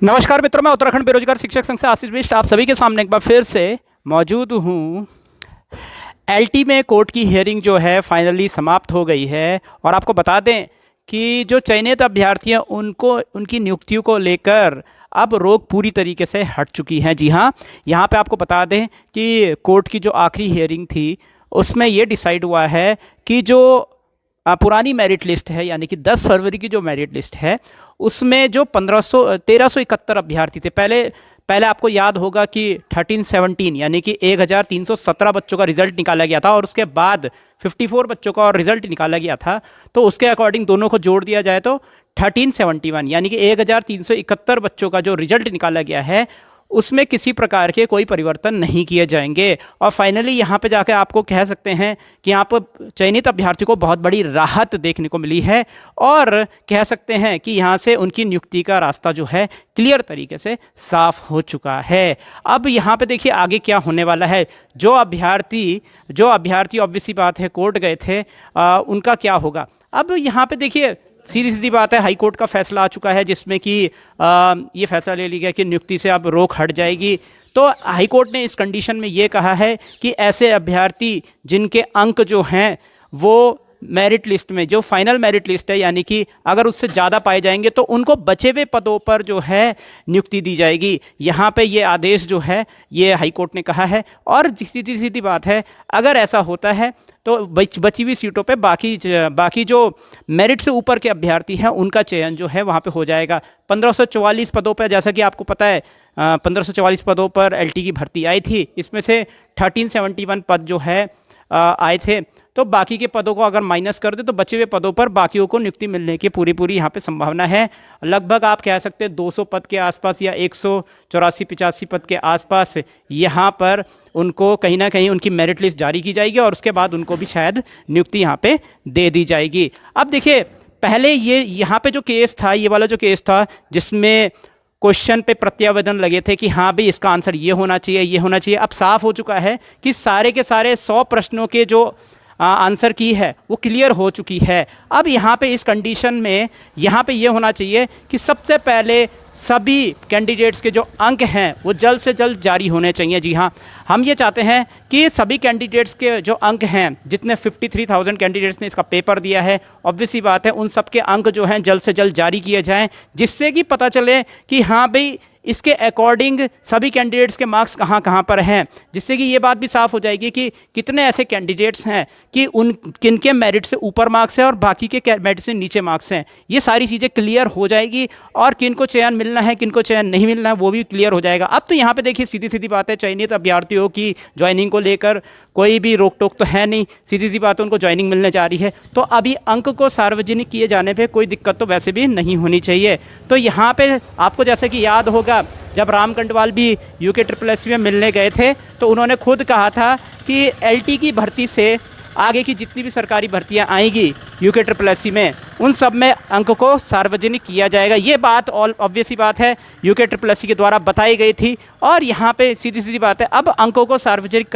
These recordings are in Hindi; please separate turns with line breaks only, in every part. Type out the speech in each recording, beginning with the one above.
नमस्कार मित्रों, मैं उत्तराखंड बेरोजगार शिक्षक संघ से आशीष बिष्ट आप सभी के सामने एक बार फिर से मौजूद हूँ। एलटी में कोर्ट की हियरिंग जो है फाइनली समाप्त हो गई है और आपको बता दें कि जो चयनित अभ्यर्थी हैं उनको उनकी नियुक्तियों को लेकर अब रोक पूरी तरीके से हट चुकी है। जी हाँ, यहाँ पे आपको बता दें कि कोर्ट की जो आखिरी हियरिंग थी उसमें ये डिसाइड हुआ है कि जो पुरानी मेरिट लिस्ट है यानी कि 10 फरवरी की जो मेरिट लिस्ट है उसमें जो 1371 अभ्यर्थी थे। पहले आपको याद होगा कि 1317 यानी कि 1317 बच्चों का रिजल्ट निकाला गया था और उसके बाद 54 बच्चों का और रिजल्ट निकाला गया था। तो उसके अकॉर्डिंग दोनों को जोड़ दिया जाए तो 1371 यानी कि 1371 बच्चों का जो रिजल्ट निकाला गया है उसमें किसी प्रकार के कोई परिवर्तन नहीं किए जाएंगे। और फाइनली यहाँ पे जाकर आपको कह सकते हैं कि यहाँ पर चयनित अभ्यर्थी को बहुत बड़ी राहत देखने को मिली है और कह सकते हैं कि यहाँ से उनकी नियुक्ति का रास्ता जो है क्लियर तरीके से साफ हो चुका है। अब यहाँ पे देखिए आगे क्या होने वाला है। जो अभ्यर्थी ऑब्वियस सी बात है कोर्ट गए थे उनका क्या होगा। अब यहाँ पे देखिए सीधी सीधी बात है, हाई कोर्ट का फैसला आ चुका है जिसमें कि ये फैसला ले लिया गया कि नियुक्ति से अब रोक हट जाएगी। तो हाई कोर्ट ने इस कंडीशन में ये कहा है कि ऐसे अभ्यर्थी जिनके अंक जो हैं वो मेरिट लिस्ट में जो फाइनल मेरिट लिस्ट है यानी कि अगर उससे ज़्यादा पाए जाएंगे तो उनको बचे हुए पदों पर जो है नियुक्ति दी जाएगी। यहाँ पे ये आदेश जो है ये हाई कोर्ट ने कहा है। और सीधी सीधी बात है, अगर ऐसा होता है तो बची हुई सीटों पे बाकी जो मेरिट से ऊपर के अभ्यर्थी हैं उनका चयन जो है वहाँ पे हो जाएगा। 1544 पदों पर, जैसा कि आपको पता है 1544 पदों पर एलटी की भर्ती आई थी। इसमें से 1371 पद जो है आए थे। तो बाकी के पदों को अगर माइनस कर दे तो बचे हुए पदों पर बाकियों को नियुक्ति मिलने की पूरी यहाँ पे संभावना है। लगभग आप कह सकते हैं 200 पद के आसपास या 184-85 पद के आसपास यहाँ पर उनको कहीं ना कहीं उनकी मेरिट लिस्ट जारी की जाएगी और उसके बाद उनको भी शायद नियुक्ति यहाँ पे दे दी जाएगी। अब देखिए पहले ये यहाँ पे जो केस था, ये वाला जो केस था जिसमें क्वेश्चन पे प्रत्यावेदन लगे थे कि हाँ भाई इसका आंसर ये होना चाहिए, अब साफ हो चुका है कि सारे के सारे 100 प्रश्नों के जो आंसर की है वो क्लियर हो चुकी है। अब यहाँ पे इस कंडीशन में यहाँ पे ये होना चाहिए कि सबसे पहले सभी कैंडिडेट्स के जो अंक हैं वो जल्द से जल्द जारी होने चाहिए। जी हाँ, हम ये चाहते हैं कि सभी कैंडिडेट्स के जो अंक हैं, जितने 53,000 कैंडिडेट्स ने इसका पेपर दिया है, ऑब्वियस सी बात है उन सब के अंक जो हैं जल्द से जल्द जारी किए जाएं, जिससे कि पता चले कि हाँ भाई इसके अकॉर्डिंग सभी कैंडिडेट्स के मार्क्स कहाँ पर हैं। जिससे कि ये बात भी साफ़ हो जाएगी कि कितने ऐसे कैंडिडेट्स हैं कि किनके मेरिट से ऊपर मार्क्स हैं और बाकी के मेरिट से नीचे मार्क्स हैं। ये सारी चीज़ें क्लियर हो जाएगी और किनको चयन मिलना है किनको चयन नहीं मिलना है वो भी क्लियर हो जाएगा। अब तो यहाँ पे देखिए सीधी सीधी बात है, चयनित अभ्यर्थियों की ज्वाइनिंग को लेकर कोई भी रोक टोक तो है नहीं। सीधी सी बात है, उनको ज्वाइनिंग मिलने जा रही है। तो अभी अंक को सार्वजनिक किए जाने पर कोई दिक्कत तो वैसे भी नहीं होनी चाहिए। तो यहाँ पर आपको जैसे कि याद होगा जब राम कंडवाल भी UKSSC में मिलने गए थे तो उन्होंने खुद कहा था कि एलटी की भर्ती से आगे की जितनी भी सरकारी भर्तियां आएंगी UKSSC में उन सब में अंक को सार्वजनिक किया जाएगा। ये बात ऑब्वियस ही बात है UKSSC के द्वारा बताई गई थी और यहाँ पे सीधी सीधी बात है अब अंकों को सार्वजनिक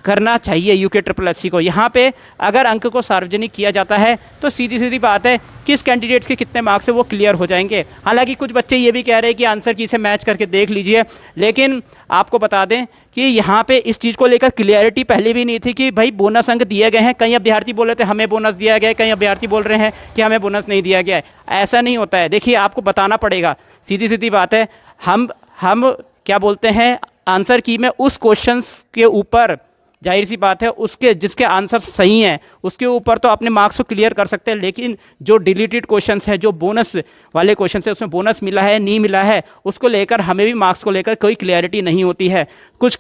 करना चाहिए UKSSC को। यहाँ पे अगर अंक को सार्वजनिक किया जाता है तो सीधी सीधी बात है किस कैंडिडेट्स के कितने मार्क्स है वो क्लियर हो जाएंगे। हालांकि कुछ बच्चे ये भी कह रहे हैं कि आंसर की से मैच करके देख लीजिए, लेकिन आपको बता दें कि यहाँ पे इस चीज़ को लेकर क्लियरिटी पहले भी नहीं थी कि भाई बोनस अंक दिए गए हैं। कई अभ्यर्थी बोल रहे थे हमें बोनस दिया गया है, कई अभ्यर्थी बोल रहे हैं कि हमें बोनस नहीं दिया गया है। ऐसा नहीं होता है। देखिए आपको बताना पड़ेगा, सीधी सीधी बात है, हम क्या बोलते हैं आंसर की में उस क्वेश्चंस के ऊपर जाहिर सी बात है उसके जिसके आंसर सही हैं उसके ऊपर तो अपने मार्क्स को क्लियर कर सकते हैं, लेकिन जो डिलीटेड क्वेश्चंस है, जो बोनस वाले क्वेश्चन है, उसमें बोनस मिला है नहीं मिला है उसको लेकर हमें भी मार्क्स को लेकर कोई क्लैरिटी नहीं होती है। कुछ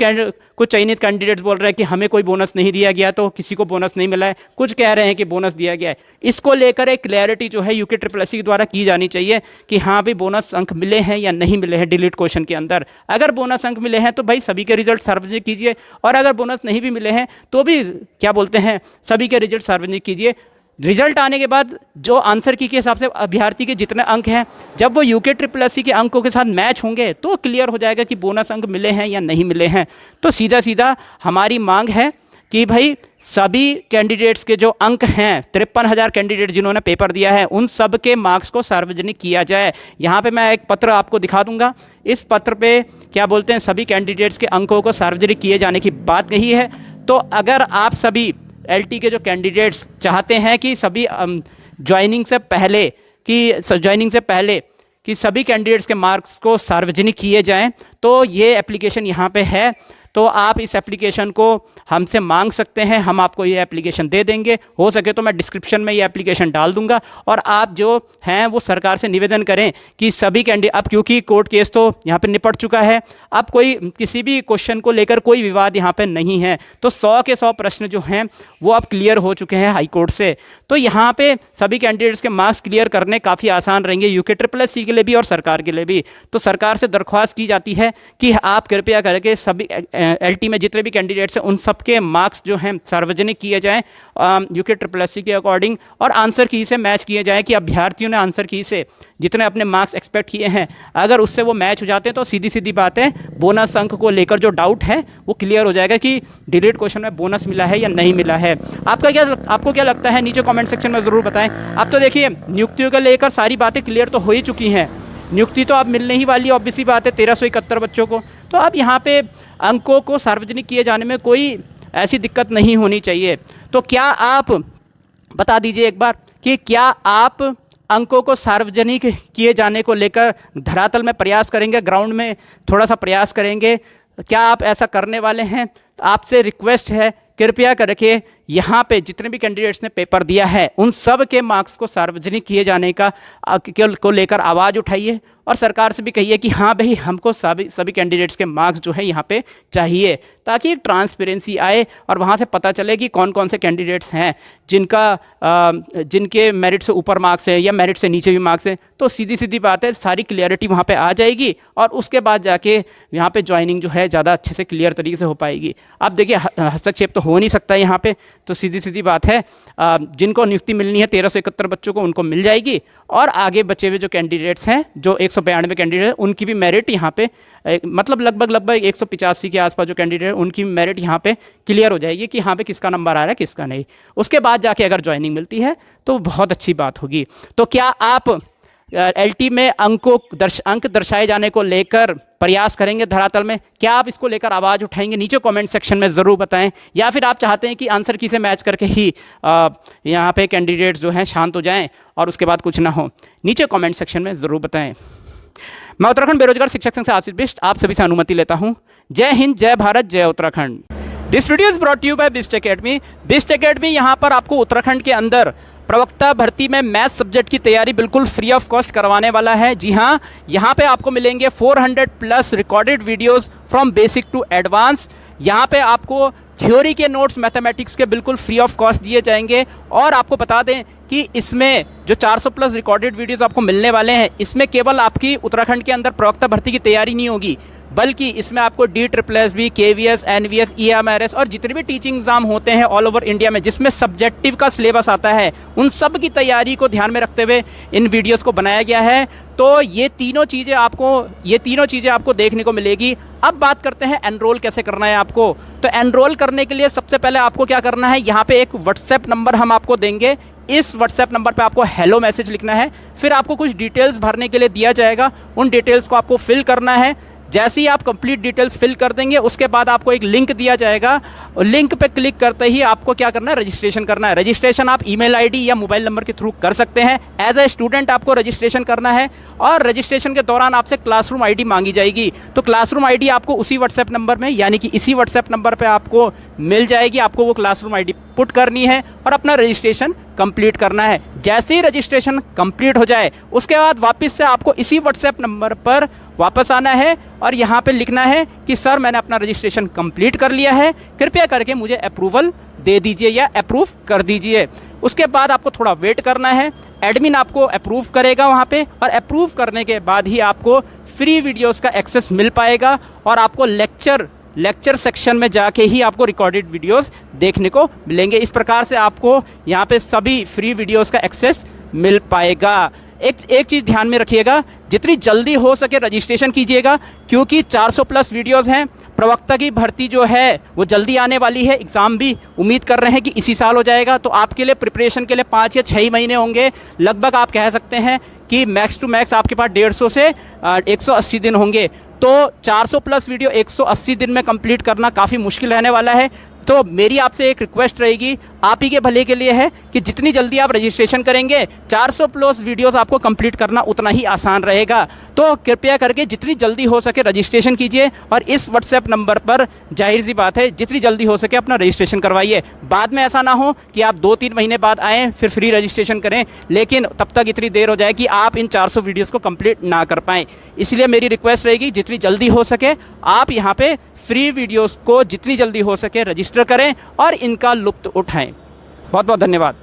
चयनित कैंडिडेट्स बोल रहे हैं कि हमें कोई बोनस नहीं दिया गया तो किसी को बोनस नहीं मिला है, कुछ कह रहे हैं कि बोनस दिया गया है। इसको लेकर एक क्लैरिटी जो है UKSSC के द्वारा की जानी चाहिए कि हाँ भाई बोनस अंक मिले हैं या नहीं मिले हैं डिलीट क्वेश्चन के अंदर। अगर बोनस अंक मिले हैं तो भाई सभी के रिजल्ट सार्वजनिक कीजिए और अगर बोनस नहीं भी मिले हैं तो भी क्या बोलते हैं सभी के रिजल्ट सार्वजनिक कीजिए। रिजल्ट आने के बाद जो आंसर की के हिसाब से अभ्यर्थी के जितने अंक हैं जब वो UKSSC के अंकों के साथ मैच होंगे तो क्लियर हो जाएगा कि बोनस अंक मिले हैं या नहीं मिले हैं। तो सीधा सीधा हमारी मांग है कि भाई सभी कैंडिडेट्स के जो अंक हैं 53,000 कैंडिडेट जिन्होंने पेपर दिया है उन सब के मार्क्स को सार्वजनिक किया जाए। यहाँ पे मैं एक पत्र आपको दिखा दूंगा। इस पत्र पे क्या बोलते हैं, सभी कैंडिडेट्स के अंकों को सार्वजनिक किए जाने की बात कही है। तो अगर आप सभी एलटी के जो कैंडिडेट्स चाहते हैं कि सभी ज्वाइनिंग से पहले कि सभी कैंडिडेट्स के मार्क्स को सार्वजनिक किए जाएं, तो ये एप्लीकेशन यहाँ पे है। तो आप इस एप्लीकेशन को हमसे मांग सकते हैं, हम आपको ये एप्लीकेशन दे देंगे। हो सके तो मैं डिस्क्रिप्शन में ये एप्लीकेशन डाल दूंगा। और आप जो हैं वो सरकार से निवेदन करें कि सभी कैंडिडेट, अब क्योंकि कोर्ट केस तो यहाँ पे निपट चुका है, अब कोई किसी भी क्वेश्चन को लेकर कोई विवाद यहाँ पे नहीं है। तो 100 के 100 प्रश्न जो हैं वो अब क्लियर हो चुके हैं हाई कोर्ट से। तो यहाँ पे सभी कैंडिडेट्स के मार्क्स क्लियर करने काफ़ी आसान रहेंगे, यूके SSC के लिए भी और सरकार के लिए भी। तो सरकार से दरख्वास्त की जाती है कि आप कृपया करके सभी एलटी में जितने भी कैंडिडेट्स हैं उन सबके मार्क्स जो हैं सार्वजनिक किए जाएं यूके SSC के अकॉर्डिंग, और आंसर की से मैच किए जाएं कि अभ्यर्थियों ने आंसर की से जितने अपने मार्क्स एक्सपेक्ट किए हैं अगर उससे वो मैच हो जाते हैं तो सीधी सीधी बात है, बोनस अंक को लेकर जो डाउट है वो क्लियर हो जाएगा कि डिलीट क्वेश्चन में बोनस मिला है या नहीं मिला है। आपको क्या लगता है, नीचे कमेंट सेक्शन में ज़रूर बताएं। अब तो देखिए नियुक्तियों को लेकर सारी बातें क्लियर तो हो ही चुकी हैं, नियुक्ति तो अब मिलने ही वाली, ऑब्वियस सी बात है 1371 बच्चों को। तो अब यहाँ पे अंकों को सार्वजनिक किए जाने में कोई ऐसी दिक्कत नहीं होनी चाहिए। तो क्या आप बता दीजिए एक बार कि क्या आप अंकों को सार्वजनिक किए जाने को लेकर धरातल में प्रयास करेंगे, ग्राउंड में थोड़ा सा प्रयास करेंगे? क्या आप ऐसा करने वाले हैं? आपसे रिक्वेस्ट है कृपया करके यहाँ पे जितने भी कैंडिडेट्स ने पेपर दिया है उन सब के मार्क्स को सार्वजनिक किए जाने को लेकर आवाज़ उठाइए और सरकार से भी कहिए कि हाँ भाई हमको सभी कैंडिडेट्स के मार्क्स जो है यहाँ पे चाहिए, ताकि एक ट्रांसपेरेंसी आए और वहाँ से पता चले कि कौन कौन से कैंडिडेट्स हैं जिनके मेरिट से ऊपर मार्क्स है या मेरिट से नीचे भी मार्क्स हैं। तो सीधी सीधी बात है, सारी क्लियरिटी वहाँ पे आ जाएगी और उसके बाद जाके यहाँ पे ज्वाइनिंग जो है ज़्यादा अच्छे से क्लियर तरीके से हो पाएगी। अब देखिए हस्तक्षेप तो हो नहीं सकता यहाँ पे, तो सीधी सीधी बात है जिनको नियुक्ति मिलनी है 1371 बच्चों को उनको मिल जाएगी, और आगे बचे हुए जो कैंडिडेट्स हैं जो 192 कैंडिडेट उनकी भी मेरिट यहाँ पे मतलब लगभग 185 के आसपास जो कैंडिडेट उनकी मेरिट यहाँ पे क्लियर हो जाएगी कि यहाँ पे किसका नंबर आ रहा है किसका नहीं। उसके बाद जाके अगर ज्वाइनिंग मिलती है तो बहुत अच्छी बात होगी। तो क्या आप एलटी में अंक दर्शाए जाने को लेकर प्रयास करेंगे धरातल में? क्या आप इसको लेकर आवाज़ उठाएंगे? नीचे कमेंट सेक्शन में ज़रूर बताएं। या फिर आप चाहते हैं कि आंसर की से मैच करके ही यहाँ पे कैंडिडेट्स जो हैं शांत हो जाएं और उसके बाद कुछ ना हो? नीचे कमेंट सेक्शन में ज़रूर बताएं। मैं उत्तराखंड बेरोजगार शिक्षक संघ से आशीष बिष्ट आप सभी से अनुमति लेता हूँ। जय हिंद, जय भारत, जय Uttarakhand. This video is brought you by Bisht academy. Bisht academy यहाँ पर आपको उत्तराखंड के अंदर प्रवक्ता भर्ती में मैथ सब्जेक्ट की तैयारी बिल्कुल फ्री ऑफ कॉस्ट करवाने वाला है। जी हाँ, यहाँ पे आपको मिलेंगे 400+ recorded videos from basic to advance. यहाँ पे आपको थ्योरी के नोट्स मैथमेटिक्स के बिल्कुल फ्री ऑफ कॉस्ट दिए जाएंगे। और आपको बता दें कि इसमें जो 400+ रिकॉर्डेड वीडियोस आपको मिलने वाले हैं, इसमें केवल आपकी उत्तराखंड के अंदर प्रवक्ता भर्ती की तैयारी नहीं होगी, बल्कि इसमें आपको DSSB, KVS, NVS, EMRS और जितने भी टीचिंग एग्जाम होते हैं ऑल ओवर इंडिया में जिसमें सब्जेक्टिव का सिलेबस आता है, उन सब की तैयारी को ध्यान में रखते हुए इन वीडियोस को बनाया गया है। तो ये तीनों चीज़ें आपको देखने को मिलेगी। अब बात करते हैं एनरोल कैसे करना है आपको। तो एनरोल करने के लिए सबसे पहले आपको क्या करना है, यहाँ पे एक व्हाट्सएप नंबर हम आपको देंगे। इस व्हाट्सएप नंबर पे आपको हेलो मैसेज लिखना है, फिर आपको कुछ डिटेल्स भरने के लिए दिया जाएगा, उन डिटेल्स को आपको फिल करना है। जैसे ही आप कंप्लीट डिटेल्स फिल कर देंगे उसके बाद आपको एक लिंक दिया जाएगा, और लिंक पे क्लिक करते ही आपको क्या करना है, रजिस्ट्रेशन करना है। रजिस्ट्रेशन आप ईमेल आईडी या मोबाइल नंबर के थ्रू कर सकते हैं। एज ए स्टूडेंट आपको रजिस्ट्रेशन करना है और रजिस्ट्रेशन के दौरान आपसे क्लासरूम आईडी मांगी जाएगी। तो क्लासरूम आईडी आपको उसी व्हाट्सएप नंबर में यानी कि इसी व्हाट्सएप नंबर पर आपको मिल जाएगी। आपको वो क्लासरूम आईडी पुट करनी है और अपना रजिस्ट्रेशन कंप्लीट करना है। जैसे ही रजिस्ट्रेशन कंप्लीट हो जाए उसके बाद वापस से आपको इसी व्हाट्सएप नंबर पर वापस आना है और यहाँ पे लिखना है कि सर मैंने अपना रजिस्ट्रेशन कंप्लीट कर लिया है, कृपया करके मुझे अप्रूवल दे दीजिए या अप्रूव कर दीजिए। उसके बाद आपको थोड़ा वेट करना है, एडमिन आपको अप्रूव करेगा वहाँ पे, और अप्रूव करने के बाद ही आपको फ्री वीडियोस का एक्सेस मिल पाएगा और आपको लेक्चर सेक्शन में जाके ही आपको रिकॉर्डेड वीडियोस देखने को मिलेंगे। इस प्रकार से आपको यहाँ पे सभी फ्री वीडियोस का एक्सेस मिल पाएगा। एक चीज़ ध्यान में रखिएगा, जितनी जल्दी हो सके रजिस्ट्रेशन कीजिएगा, क्योंकि 400+ वीडियोस हैं, प्रवक्ता की भर्ती जो है वो जल्दी आने वाली है। एग्ज़ाम भी उम्मीद कर रहे हैं कि इसी साल हो जाएगा। तो आपके लिए प्रिपरेशन के लिए 5 या 6 महीने होंगे। लगभग आप कह सकते हैं कि मैक्स टू मैक्स आपके पास 150 से 180 दिन होंगे। तो 400 प्लस वीडियो 180 दिन में कंप्लीट करना काफ़ी मुश्किल रहने वाला है। तो मेरी आपसे एक रिक्वेस्ट रहेगी, आप ही के भले के लिए है कि जितनी जल्दी आप रजिस्ट्रेशन करेंगे 400 प्लस वीडियोस आपको कंप्लीट करना उतना ही आसान रहेगा। तो कृपया करके जितनी जल्दी हो सके रजिस्ट्रेशन कीजिए और इस व्हाट्सएप नंबर पर जाहिर सी बात है जितनी जल्दी हो सके अपना रजिस्ट्रेशन करवाइए। बाद में ऐसा ना हो कि आप 2-3 महीने बाद आएँ फिर फ्री रजिस्ट्रेशन करें, लेकिन तब तक इतनी देर हो जाए कि आप इन 400 वीडियोज़ को कंप्लीट ना कर पाएँ। इसलिए मेरी रिक्वेस्ट रहेगी जितनी जल्दी हो सके आप यहाँ पे फ्री वीडियोस को जितनी जल्दी हो सके रजिस्टर करें और इनका लुत्फ़ उठाएं। बहुत बहुत धन्यवाद।